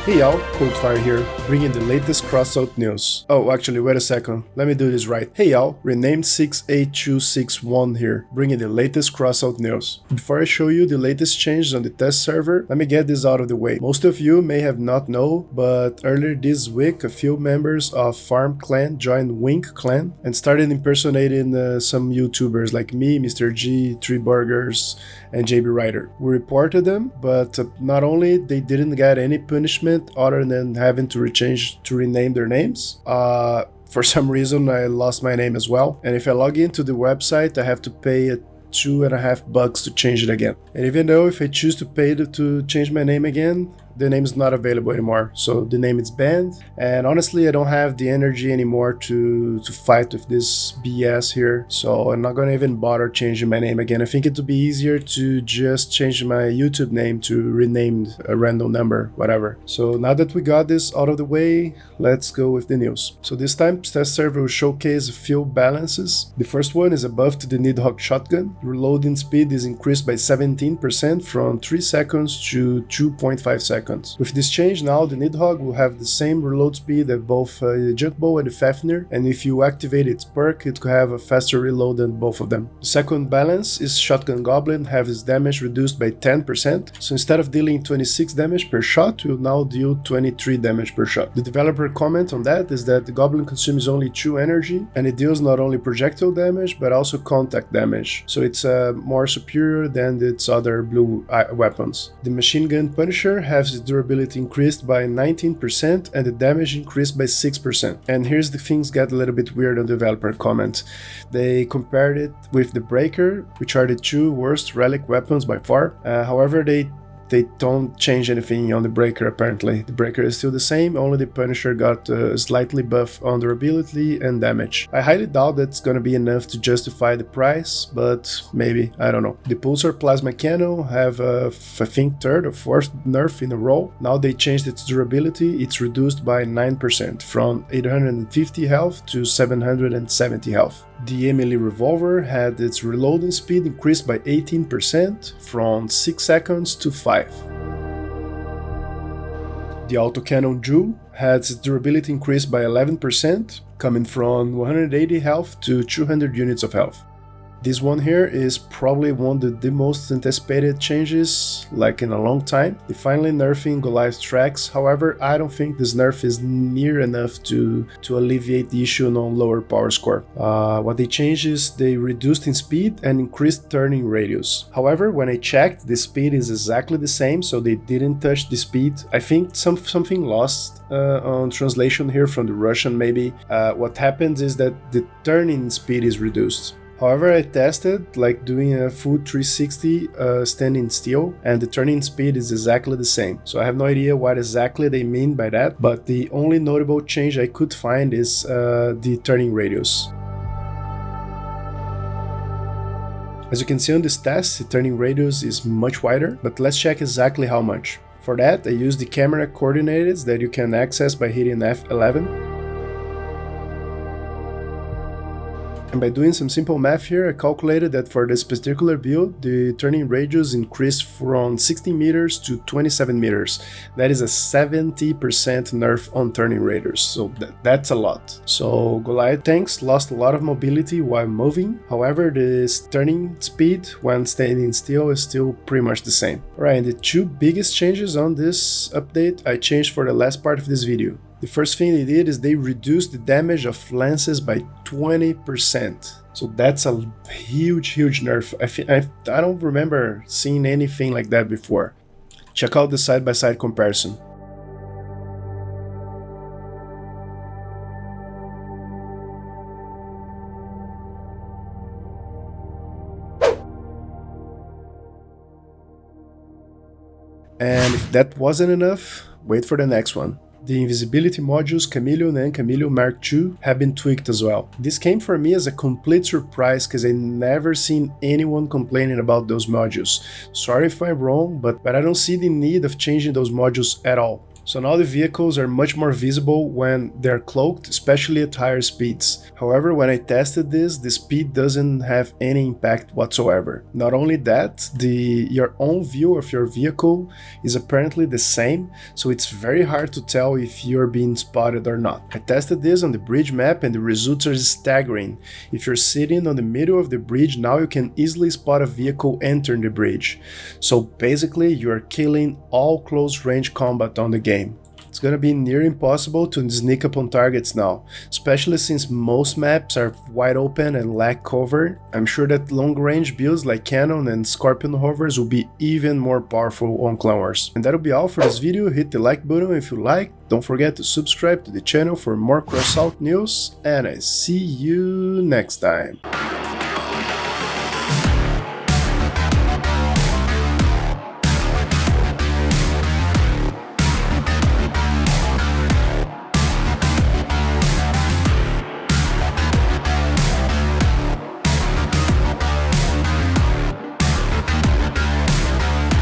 Hey y'all, Coldfire here, bringing the latest Crossout news. Oh, actually, wait a second, let me do this right. Hey y'all, renamed 68261 here, bringing the latest Crossout news. Before I show you the latest changes on the test server, let me get this out of the way. Most of you may have not known, but earlier this week, a few members of Farm Clan joined Wink Clan and started impersonating some YouTubers like me, Mr. G, Three Burgers, and JB Ryder. We reported them, but not only they didn't get any punishment other than having to rename their names. For some reason I lost my name as well, and if I log into the website I have to pay $2.50 to change it again. And even though if I choose to pay to change my name again, the name is not available anymore, so the name is banned. And honestly, I don't have the energy anymore to fight with this BS here, so I'm not gonna even bother changing my name again. I think it would be easier to just change my YouTube name to renamed a random number, whatever. So now that we got this out of the way, let's go with the news. So this time, test server will showcase a few balances. The first one is a buff to the Nidhogg shotgun. Reloading speed is increased by 17% from 3 seconds to 2.5 seconds. With this change now, the Nidhogg will have the same reload speed as both the Junkbow and the Fafnir, and if you activate its perk, it could have a faster reload than both of them. The second balance is Shotgun Goblin have his damage reduced by 10%, so instead of dealing 26 damage per shot, will now deal 23 damage per shot. The developer comment on that is that the Goblin consumes only 2 energy, and it deals not only projectile damage, but also contact damage, so it's more superior than its other blue weapons. The Machine Gun Punisher has its durability increased by 19% and the damage increased by 6%. And here's the things get a little bit weird on the developer comment. They compared it with the Breaker, which are the 2 worst relic weapons by far. However, they don't change anything on the Breaker apparently. The Breaker is still the same, only the Punisher got a slightly buff on durability and damage. I highly doubt that's gonna be enough to justify the price, but maybe, I don't know. The Pulsar Plasma Cannon have I think 3rd or 4th nerf in a row. Now they changed its durability, it's reduced by 9% from 850 health to 770 health. The Emily Revolver had its reloading speed increased by 18% from 6 seconds to 5. The Autocannon Jewel had its durability increased by 11%, coming from 180 health to 200 units of health. This one here is probably one of the most anticipated changes like in a long time. They finally nerfing Goliath Tracks, however I don't think this nerf is near enough to alleviate the issue on lower power score. What they changed is they reduced in speed and increased turning radius. However, when I checked, the speed is exactly the same, so they didn't touch the speed. I think something lost on translation here from the Russian maybe. What happens is that the turning speed is reduced. However, I tested like doing a full 360 standing still, and the turning speed is exactly the same. So I have no idea what exactly they mean by that, but the only notable change I could find is the turning radius. As you can see on this test, the turning radius is much wider, but let's check exactly how much. For that, I used the camera coordinates that you can access by hitting F11. And by doing some simple math here, I calculated that for this particular build, the turning radius increased from 16 meters to 27 meters. That is a 70% nerf on turning radius, so that's a lot. So Goliath tanks lost a lot of mobility while moving, however this turning speed when standing still is still pretty much the same. Alright, and the 2 biggest changes on this update I changed for the last part of this video. The first thing they did is they reduced the damage of lances by 20%. So that's a huge nerf. I don't remember seeing anything like that before. Check out the side-by-side comparison. And if that wasn't enough, wait for the next one. The Invisibility Modules Chameleon and Chameleon Mark II have been tweaked as well. This came for me as a complete surprise because I never seen anyone complaining about those modules. Sorry if I'm wrong, but I don't see the need of changing those modules at all. So now the vehicles are much more visible when they're cloaked, especially at higher speeds. However, when I tested this, the speed doesn't have any impact whatsoever. Not only that, your own view of your vehicle is apparently the same, so it's very hard to tell if you're being spotted or not. I tested this on the bridge map and the results are staggering. If you're sitting on the middle of the bridge, now you can easily spot a vehicle entering the bridge. So basically, you are killing all close range combat on the game. It's gonna be near impossible to sneak up on targets now, especially since most maps are wide open and lack cover. I'm sure that long range builds like Cannon and Scorpion hovers will be even more powerful on Clan Wars. And that'll be all for this video. Hit the like button if you like, don't forget to subscribe to the channel for more Crossout news, and I see you next time.